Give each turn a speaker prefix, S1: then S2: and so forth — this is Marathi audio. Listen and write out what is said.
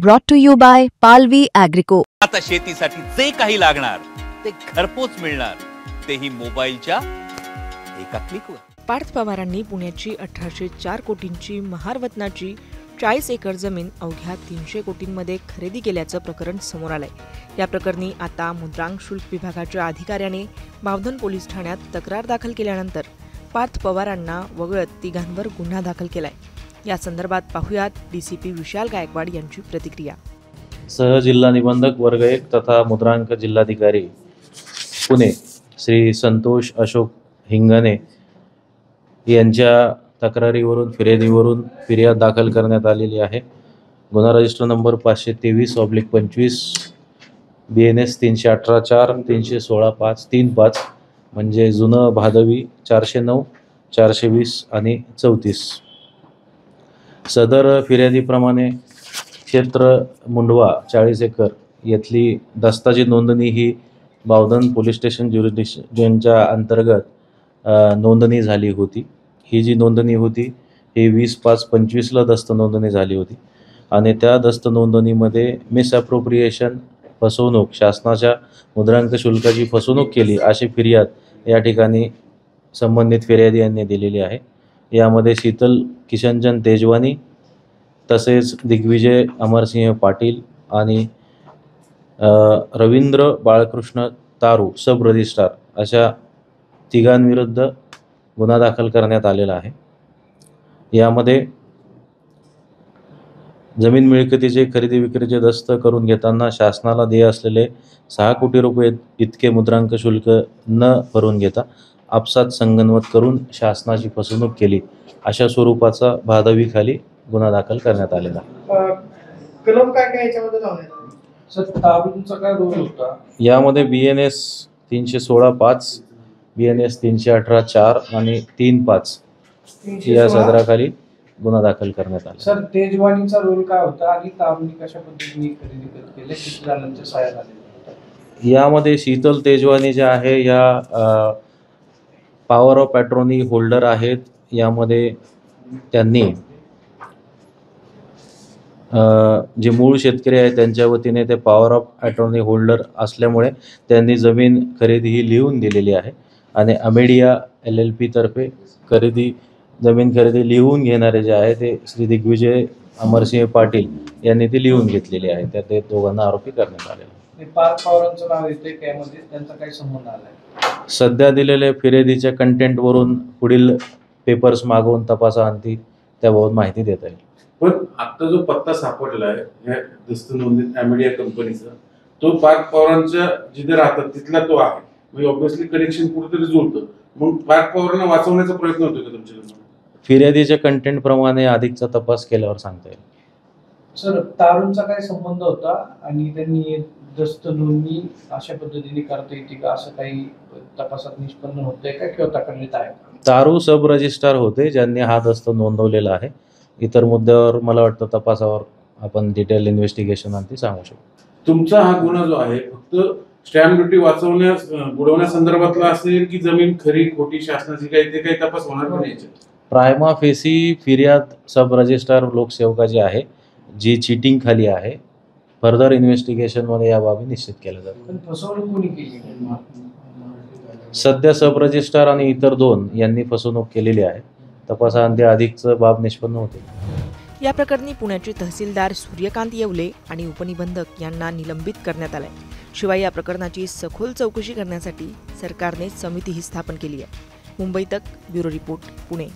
S1: Brought to you by Palvi Agrico.
S2: आता शेतीसाठी जे काही लागणार ते घरपोच मिळणार, तेही मोबाईलच्या एका क्लिकवर.
S3: पार्थ पवारांनी पुण्याची 1804 कोटींची महारवतनाची 40 एकर जमीन अवघ्या 300 कोटींमध्ये खरेदी केल्याचं प्रकरण समोर आलंय. या प्रकरणी आता मुद्रांक शुल्क विभागाच्या अधिकाऱ्याने बावधन पोलीस ठाण्यात तक्रार दाखल केल्यानंतर पार्थ पवारांना वगळत तिघांवर गुन्हा दाखल केलाय. या संदर्भात पाहुयात डीसीपी विशाल गायकवाड यांची प्रतिक्रिया.
S4: सहजिल्हा निबंधक वर्ग 1 तथा मुद्रांक जिल्हाधिकारी पुणे श्री संतोष अशोक हिंगणे यांच्या तक्रारीवरून फिर्यादीवरून फिर्याद दाखल करण्यात आलेली आहे. गुन्हा रजिस्टर नंबर 523/25 BNS 318/4 316/5 म्हणजे जुनं भादवी 409 420 आणि 34. सदर फिर्यादीप्रमाणे क्षेत्र मुंडवा 40 एकर येथली दस्ताची नोंदणी ही बावधन पोलीस स्टेशन ज्युरिडिक्शनच्या अंतर्गत नोंदणी झाली होती. ही जी नोंदणी होती ही 20/5/25ला दस्त नोंदणी झाली होती आणि त्या दस्त नोंदणीमध्ये मिसअप्रोप्रिएशन फसवणूक, शासनाच्या मुद्रांक शुल्काची फसवणूक केली अशी फिर्याद या ठिकाणी संबंधित फिर्यादी यांनी दिलेली आहे. यामध्ये शीतल किशनचंद तेजवानी तसेच दिग्विजय अमरसिंह पाटील आणि रवींद्र बाळकृष्ण तारू सब रजिस्ट्रार अशा तिघांविरुद्ध गुन्हा दाखल करण्यात आलेला आहे. यामध्ये जमीन मिळकतीचे खरेदी विक्रीचे दस्त करून घेताना शासनाला देय असलेले 6 कोटी रुपये इतके मुद्रांक शुल्क न भरून घेता आपसात संगनमत करून शासनाची फसवणूक केली अशा स्वरूपाचा भादवीखाली गुन्हा दाखल करण्यात आलेला.
S5: कलम काय याच्यामध्ये लावले सर? तारूंचा काय रोल होता
S4: यामध्ये BNS 316/5 BNS 318/4 आणि 3/5 या सदराखाली गुन्हा दाखल करण्यात आला.
S5: सर तेजवानीचा रोल काय होता आणि तारूंनी कशा पद्धतीने खरेदी केले, किती जणांच्या सहाय्याने आले?
S4: यामध्ये शीतल तेजवानी जे आहे या पॉवर ऑफ अटॉर्नी होल्डर आहेत. यामध्ये त्यांनी जे मूळ शेतकरी आहेत त्यांच्या वतीने ते पॉवर ऑफ अटॉर्नी होल्डर असल्यामुळे त्यांनी जमीन खरेदी ही लिहून दिलेली आहे आणि अमेडिया LLP तर्फे जमीन खरेदी लिहून घेणारे जे आहे ते श्री दिग्विजय अमरसिंह पाटील यांनी ती लिहून घेतलेली आहे. त्या ते दोघांना आरोपी करण्यात आलेला.
S5: पार्थ पवारांचं नाव येते त्यामध्ये, त्यांचा काही संबंध आलाय?
S4: सध्या दिलेल्या फिर्यादीच्या कंटेंटवरून पुढील पेपर्स मागवून तपासाअंती त्याबाबत माहिती देता येईल.
S6: पण आता जो पत्ता सापडला आहे या दस्त नोंदणीत अमेडिया कंपनीचा, तो पार्थ पवारांच्या जिथे राहतात तिथला तो आहे. म्हणजे ऑब्व्हियसली कनेक्शन कुठेतरी जुळतं. मग पार्थ पवारांना वाचवण्याचा प्रयत्न होतो का तुमच्याकडून?
S4: फिर्यादीच्या कंटेंट प्रमाणे अधिकचा तपास केल्यावर सांगता येईल.
S5: सर तारूंचा काय संबंध होता आणि त्यांनी दस्त नोंदणी अशा पद्धतीने करता येते का, असं काही तपासात निष्पन्न होतंय का किंवा तक्रारीत आहे?
S4: तारू सब रजिस्ट्रार होते ज्यांनी हा दस्त नोंदवलेला आहे. इतर मुद्द्यावर मला वाटतं तपासावर आपण डिटेल इन्व्हेस्टिगेशन अंती सांगू शकतो.
S6: तुमचा हा गुन्हा जो आहे फक्त स्टॅम्प ड्युटी बुडवण्यासंदर्भातला असेल की जमीन खरी खोटी शासनाची काही तपास होणार नाही?
S4: प्रायमा फेसी फिर्याद सब रजिस्ट्रार लोकसेवकाची आहे जी चीटिंग खाली आहे. फर्दर इन्व्हेस्टिगेशनमध्ये या बाबी निश्चित केल्या जातात.
S5: फसवणूक कोणी केली?
S4: सध्या सब रजिस्ट्रार आणि इतर 2 यांनी फसवणूक केलेली आहे. तपासाअंती अधिकचं बाब निष्पन्न होते.
S3: या प्रकरणी पुण्याचे तहसीलदार सूर्यकांत येवले आणि उपनिबंधक यांना निलंबित करण्यात आलंय. शिवाय या प्रकरणाची सखोल चौकशी करण्यासाठी सरकारने समितीही स्थापन केली आहे. मुंबई तक ब्युरो रिपोर्ट पुणे.